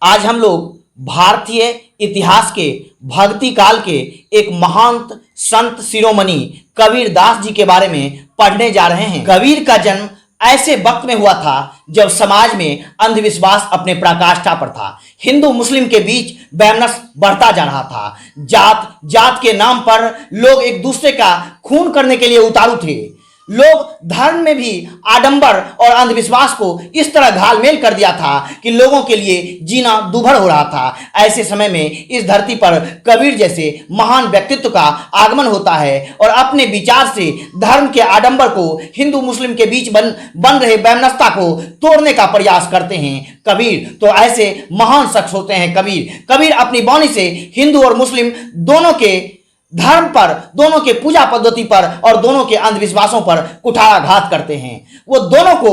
आज हम लोग भारतीय इतिहास के भक्ति काल के एक महान संत शिरोमणि कबीर दास जी के बारे में पढ़ने जा रहे हैं। कबीर का जन्म ऐसे वक्त में हुआ था जब समाज में अंधविश्वास अपने पराकाष्ठा पर था। हिंदू मुस्लिम के बीच वैमनस्य बढ़ता जा रहा था। जात जात के नाम पर लोग एक दूसरे का खून करने के लिए उतारू थे। लोग धर्म में भी आडंबर और अंधविश्वास को इस तरह घालमेल कर दिया था कि लोगों के लिए जीना दूभर हो रहा था। ऐसे समय में इस धरती पर कबीर जैसे महान व्यक्तित्व का आगमन होता है और अपने विचार से धर्म के आडंबर को, हिंदू मुस्लिम के बीच बन रहे वैमनस्यता को तोड़ने का प्रयास करते हैं। कबीर तो ऐसे महान शख्स होते हैं। कबीर अपनी वाणी से हिंदू और मुस्लिम दोनों के धर्म पर, दोनों के पूजा पद्धति पर और दोनों के अंधविश्वासों पर कुठाराघात करते हैं। वो दोनों को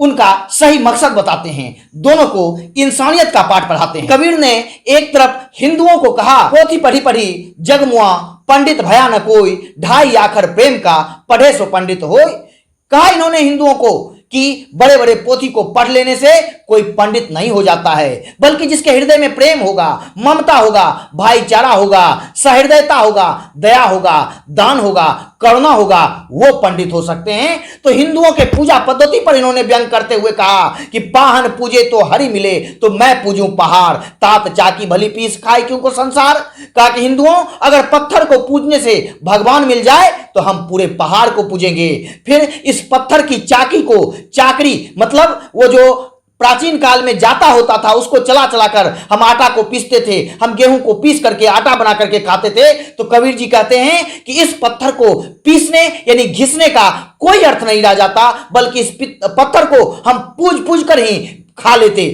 उनका सही मकसद बताते हैं, दोनों को इंसानियत का पाठ पढ़ाते हैं। कबीर ने एक तरफ हिंदुओं को कहा, पोथी पढ़ी पढ़ी जगमुआ पंडित भया न कोई, ढाई आखर प्रेम का पढ़े सो पंडित होय। कहा इन्होंने हिंदुओं को कि बड़े बड़े पोथी को पढ़ लेने से कोई पंडित नहीं हो जाता है, बल्कि जिसके हृदय में प्रेम होगा, ममता होगा, भाईचारा होगा, सहृदयता होगा, दया होगा, दान होगा, करुणा होगा, वो पंडित हो सकते हैं। तो हिंदुओं के पूजा पद्धति पर इन्होंने व्यंग करते हुए कहा कि पाहन पूजे तो हरि मिले, तो मैं पूजूं पहाड़, तात चाकी भली पीस खाए क्यों को संसार। कहा कि हिंदुओं, अगर पत्थर को पूजने से भगवान मिल जाए तो हम पूरे पहाड़ को पूजेंगे। फिर इस पत्थर की चाकी को, चाकरी मतलब वो जो प्राचीन काल में जाता होता था, उसको चला चला कर हम आटा को पीसते थे, हम गेहूं को पीस करके आटा बना करके खाते थे। तो कबीर जी कहते हैं कि इस पत्थर को पीसने यानी घिसने का कोई अर्थ नहीं रह जाता, बल्कि इस पत्थर को हम पूज पूज कर ही खा लेते।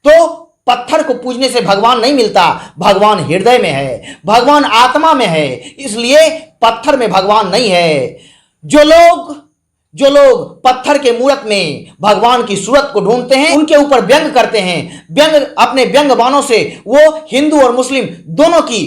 तो पत्थर को पूजने से भगवान नहीं मिलता, भगवान हृदय में है, भगवान आत्मा में है, इसलिए पत्थर में भगवान नहीं है। जो लोग पत्थर के मूरत में भगवान की सूरत को ढूंढते हैं, उनके ऊपर व्यंग करते हैं, अपने व्यंग बाणों से वो हिंदू और मुस्लिम दोनों की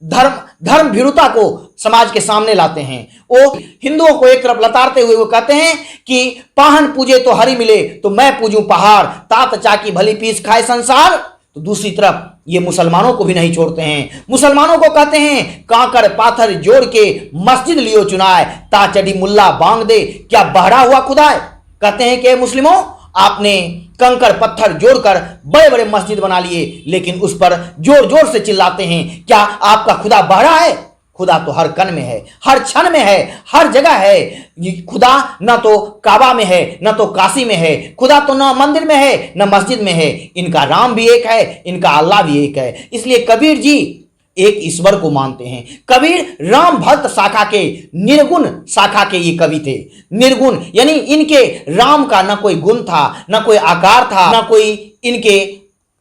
धर्म भीरुता को समाज के सामने लाते हैं। वो हिंदुओं को एक तरफ लताड़ते हुए वो कहते हैं कि पाहन पूजे तो हरि मिले, तो मैं पूजूं पहाड़, तात चाकी भली पीस खाए संसार। तो दूसरी तरफ ये मुसलमानों को भी नहीं छोड़ते हैं। मुसलमानों को कहते हैं कांकर पाथर जोड़ के मस्जिद लियो चुनाए, ता चढ़ी मुल्ला बांग दे क्या बहरा हुआ खुदाए। कहते हैं कि मुस्लिमों, आपने कंकर पत्थर जोड़कर बड़े बड़े मस्जिद बना लिए, लेकिन उस पर जोर जोर से चिल्लाते हैं, क्या आपका खुदा बहरा है? खुदा तो हर कण में है, हर क्षण में है, हर जगह है। खुदा न तो काबा में है, न तो काशी में है, खुदा तो न मंदिर में है न मस्जिद में है। इनका राम भी एक है, इनका अल्लाह भी एक है। इसलिए कबीर जी एक ईश्वर को मानते हैं। कबीर राम भक्त शाखा के, निर्गुण शाखा के ये कवि थे। निर्गुण यानी इनके राम का न कोई गुण था, न कोई आकार था, न कोई इनके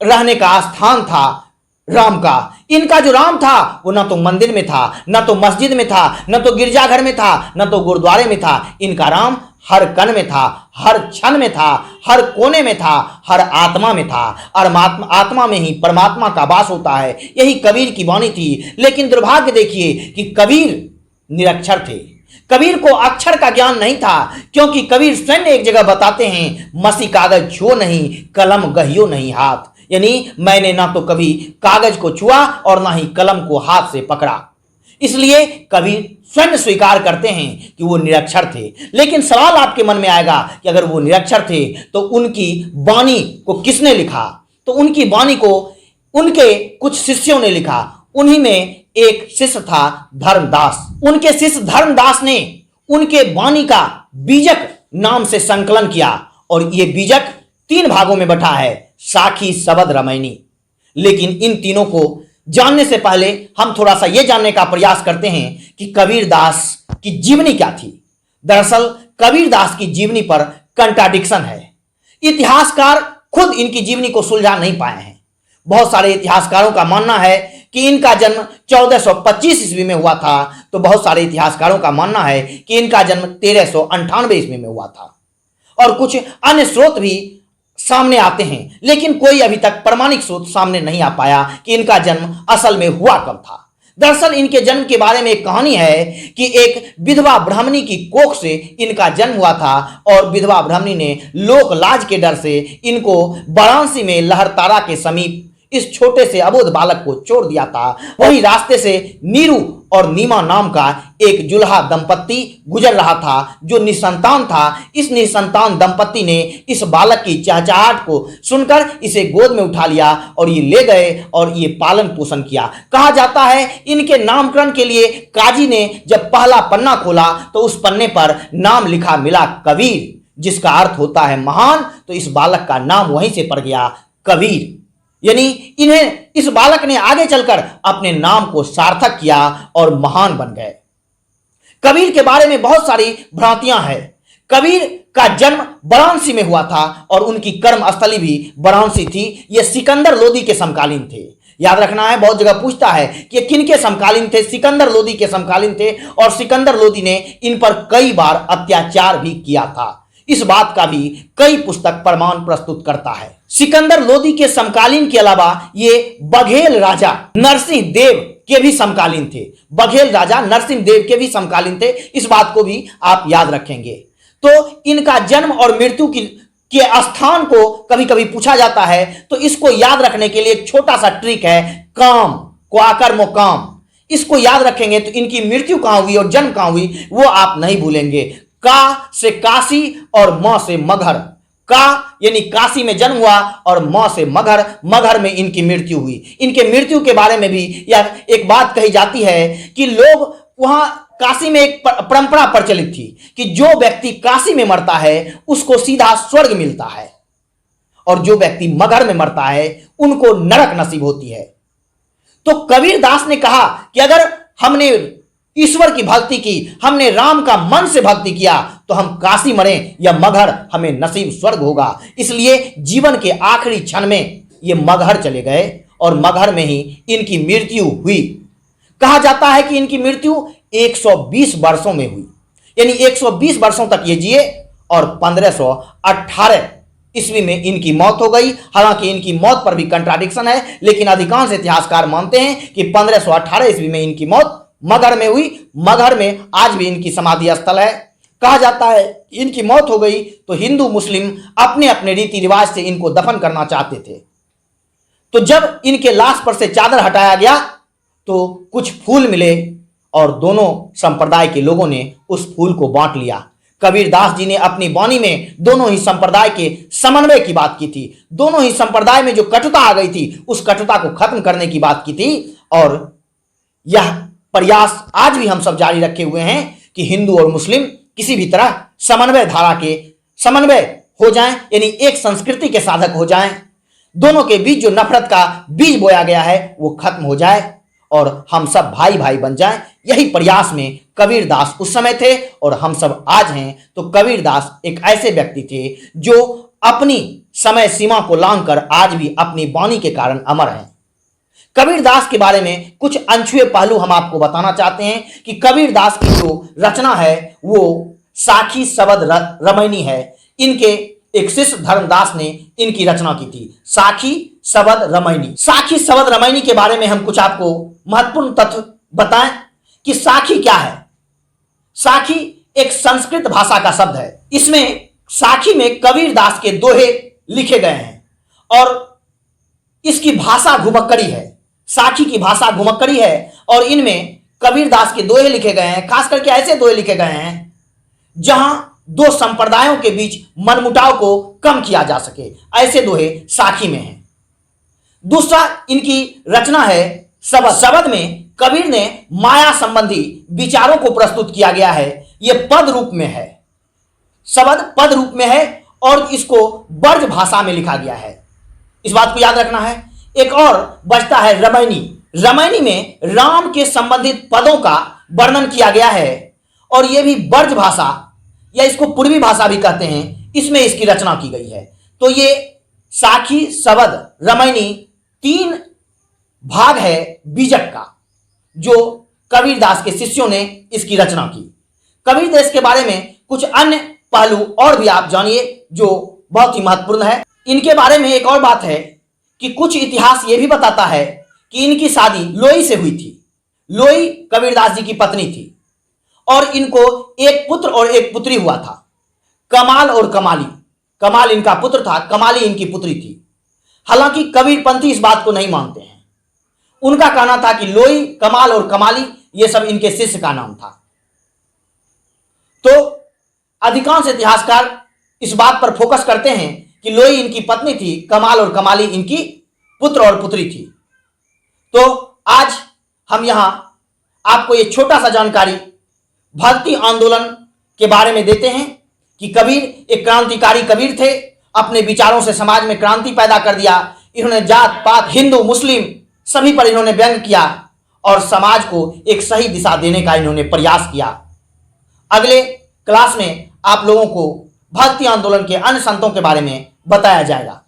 रहने का स्थान था। राम का, इनका जो राम था वो न तो मंदिर में था, न तो मस्जिद में था, न तो गिरजाघर में था, न तो गुरुद्वारे में था। इनका राम हर कण में था, हर क्षण में था, हर कोने में था, हर आत्मा में था। और आत्मा में ही परमात्मा का वास होता है। यही कबीर की वाणी थी। लेकिन दुर्भाग्य देखिए कि कबीर निरक्षर थे। कबीर को अक्षर का ज्ञान नहीं था, क्योंकि कबीर स्वयं एक जगह बताते हैं, मसी कागज छुओ नहीं, कलम गहियो नहीं हाथ। यानी मैंने ना तो कभी कागज को छुआ और ना ही कलम को हाथ से पकड़ा। इसलिए कबीर स्वयं स्वीकार करते हैं कि वो निरक्षर थे। लेकिन सवाल आपके मन में आएगा कि अगर वो निरक्षर थे तो उनकी वाणी को किसने लिखा? तो उनकी वाणी को उनके कुछ शिष्यों ने लिखा। उन्हीं में एक शिष्य था धर्मदास। उनके शिष्य धर्मदास ने उनके वाणी का बीजक नाम से संकलन किया, और ये बीजक 3 भागों में बटा है, साखी, शबद, रामायणी। लेकिन इन तीनों को जानने से पहले हम थोड़ा सा यह जानने का प्रयास करते हैं कि कबीर दास की जीवनी क्या थी। दरअसल कबीर दास की जीवनी पर कंट्राडिक्शन है। इतिहासकार खुद इनकी जीवनी को सुलझा नहीं पाए हैं। बहुत सारे इतिहासकारों का मानना है कि इनका जन्म 1425 ईस्वी में हुआ था, तो बहुत सारे इतिहासकारों का मानना है कि इनका जन्म 1398 ईस्वी में हुआ था, और कुछ अन्य स्रोत भी सामने आते हैं। लेकिन कोई अभी तक प्रमाणिक स्रोत सामने नहीं आ पाया कि इनका जन्म असल में हुआ कब था। दरअसल इनके जन्म के बारे में एक कहानी है कि एक विधवा ब्राह्मणी की कोख से इनका जन्म हुआ था और विधवा ब्राह्मणी ने लोक लाज के डर से इनको वाराणसी में लहरतारा के समीप इस छोटे से अबोध बालक को छोड़ दिया था। वही रास्ते से नीरू और नीमा नाम का एक जुल्हा दंपत्ति गुजर रहा था जो निसंतान था। इस निसंतान दंपत्ति ने इस बालक की चहचहाट को सुनकर इसे गोद में उठा लिया और ये ले गए और ये पालन पोषण किया। कहा जाता है इनके नामकरण के लिए काजी ने जब पहला पन्ना खोला तो उस पन्ने पर नाम लिखा मिला कबीर, जिसका अर्थ होता है महान। तो इस बालक का नाम वहीं से पड़ गया कबीर, यानी इन्हें इस बालक ने आगे चलकर अपने नाम को सार्थक किया और महान बन गए। कबीर के बारे में बहुत सारी भ्रांतियां हैं। कबीर का जन्म वाराणसी में हुआ था और उनकी कर्म स्थली भी वाराणसी थी। ये सिकंदर लोदी के समकालीन थे। याद रखना है, बहुत जगह पूछता है कि ये किन के समकालीन थे। सिकंदर लोदी के समकालीन थे और सिकंदर लोदी ने इन पर कई बार अत्याचार भी किया था। इस बात का भी कई पुस्तक प्रमाण प्रस्तुत करता है। सिकंदर लोदी के समकालीन के अलावा ये बघेल राजा नरसिंह देव के भी समकालीन थे। बघेल राजा नरसिंह देव के भी समकालीन थे। इस बात को भी आप याद रखेंगे। तो इनका जन्म और मृत्यु के स्थान को कभी कभी पूछा जाता है, तो इसको याद रखने के लिए एक छोटा सा ट्रिक है, काम क्वाकर मोकाम। इसको याद रखेंगे तो इनकी मृत्यु कहां हुई और जन्म कहां हुई वो आप नहीं भूलेंगे। का से काशी और म से मगहर। का यानी काशी में जन्म हुआ और म से मगहर, मगहर में इनकी मृत्यु हुई। इनके मृत्यु के बारे में भी यह एक बात कही जाती है कि लोग वहां काशी में एक परंपरा प्रचलित थी कि जो व्यक्ति काशी में मरता है उसको सीधा स्वर्ग मिलता है और जो व्यक्ति मगहर में मरता है उनको नरक नसीब होती है। तो कबीर दास ने कहा कि अगर हमने ईश्वर की भक्ति की, हमने राम का मन से भक्ति किया तो हम काशी मरें या मगहर, हमें नसीब स्वर्ग होगा। इसलिए जीवन के आखिरी क्षण में ये मगहर चले गए और मगहर में ही इनकी मृत्यु हुई। कहा जाता है कि इनकी मृत्यु 120 वर्षों में हुई, यानी 120 वर्षों तक ये जिए और 1518 ईस्वी में इनकी मौत हो गई। हालांकि इनकी मौत पर भी कंट्राडिक्शन है, लेकिन अधिकांश इतिहासकार मानते हैं कि 1518 ईस्वी में इनकी मौत मगहर में हुई। मगहर में आज भी इनकी समाधि स्थल है। कहा जाता है इनकी मौत हो गई तो हिंदू मुस्लिम अपने अपने रीति रिवाज से इनको दफन करना चाहते थे। तो जब इनके लाश पर से चादर हटाया गया तो कुछ फूल मिले और दोनों संप्रदाय के लोगों ने उस फूल को बांट लिया। कबीर दास जी ने अपनी वाणी में दोनों ही संप्रदाय के समन्वय की बात की थी। दोनों ही संप्रदाय में जो कटुता आ गई थी उस कटुता को खत्म करने की बात की थी और यह प्रयास आज भी हम सब जारी रखे हुए हैं कि हिंदू और मुस्लिम किसी भी तरह समन्वय धारा के समन्वय हो जाएं, यानी एक संस्कृति के साधक हो जाएं। दोनों के बीच जो नफरत का बीज बोया गया है वो खत्म हो जाए और हम सब भाई भाई बन जाएं। यही प्रयास में कबीर दास उस समय थे और हम सब आज हैं। तो कबीर दास एक ऐसे व्यक्ति थे जो अपनी समय सीमा को लांघकर आज भी अपनी वाणी के कारण अमर हैं। कबीर दास के बारे में कुछ अनछुए पहलू हम आपको बताना चाहते हैं कि कबीर दास की जो रचना है वो साखी शबद रमैनी है। इनके एक शिष्य धर्मदास ने इनकी रचना की थी, साखी शबद रमैनी। साखी शबद रमैनी के बारे में हम कुछ आपको महत्वपूर्ण तथ्य बताएं कि साखी क्या है। साखी एक संस्कृत भाषा का शब्द है। इसमें साखी में कबीर दास के दोहे लिखे गए हैं और इसकी भाषा घुमक्कड़ी है। साखी की भाषा घुमक्कड़ी है और इनमें कबीर दास के दोहे लिखे गए हैं। खास करके ऐसे दोहे लिखे गए हैं जहां दो संप्रदायों के बीच मनमुटाव को कम किया जा सके, ऐसे दोहे साखी में हैं। दूसरा इनकी रचना है शबद। शबद में कबीर ने माया संबंधी विचारों को प्रस्तुत किया गया है। यह पद रूप में है, शबद पद रूप में है और इसको ब्रज भाषा में लिखा गया है। इस बात को याद रखना है। एक और बचता है रमैनी। रमैनी में राम के संबंधित पदों का वर्णन किया गया है और यह भी ब्रज भाषा या इसको पूर्वी भाषा भी कहते हैं, इसमें इसकी रचना की गई है। तो ये साखी शबद रमैनी 3 भाग है बीजक का, जो कबीर दास के शिष्यों ने इसकी रचना की। कबीर दास के बारे में कुछ अन्य पहलू और भी आप जानिए जो बहुत ही महत्वपूर्ण है। इनके बारे में एक और बात है कि कुछ इतिहास ये भी बताता है कि इनकी शादी लोई से हुई थी। लोई कबीरदास जी की पत्नी थी और इनको एक पुत्र और एक पुत्री हुआ था, कमाल और कमाली। कमाल इनका पुत्र था, कमाली इनकी पुत्री थी। हालांकि कबीरपंथी इस बात को नहीं मानते हैं। उनका कहना था कि लोई, कमाल और कमाली ये सब इनके शिष्य का नाम था। तो अधिकांश इतिहासकार इस बात पर फोकस करते हैं कि लोई इनकी पत्नी थी, कमाल और कमाली इनकी पुत्र और पुत्री थी। तो आज हम यहां आपको ये छोटा सा जानकारी भक्ति आंदोलन के बारे में देते हैं कि कबीर एक क्रांतिकारी कबीर थे। अपने विचारों से समाज में क्रांति पैदा कर दिया। इन्होंने जात पात, हिंदू मुस्लिम सभी पर इन्होंने व्यंग किया और समाज को एक सही दिशा देने का इन्होंने प्रयास किया। अगले क्लास में आप लोगों को भक्ति आंदोलन के अन्य संतों के बारे में बताया जाएगा।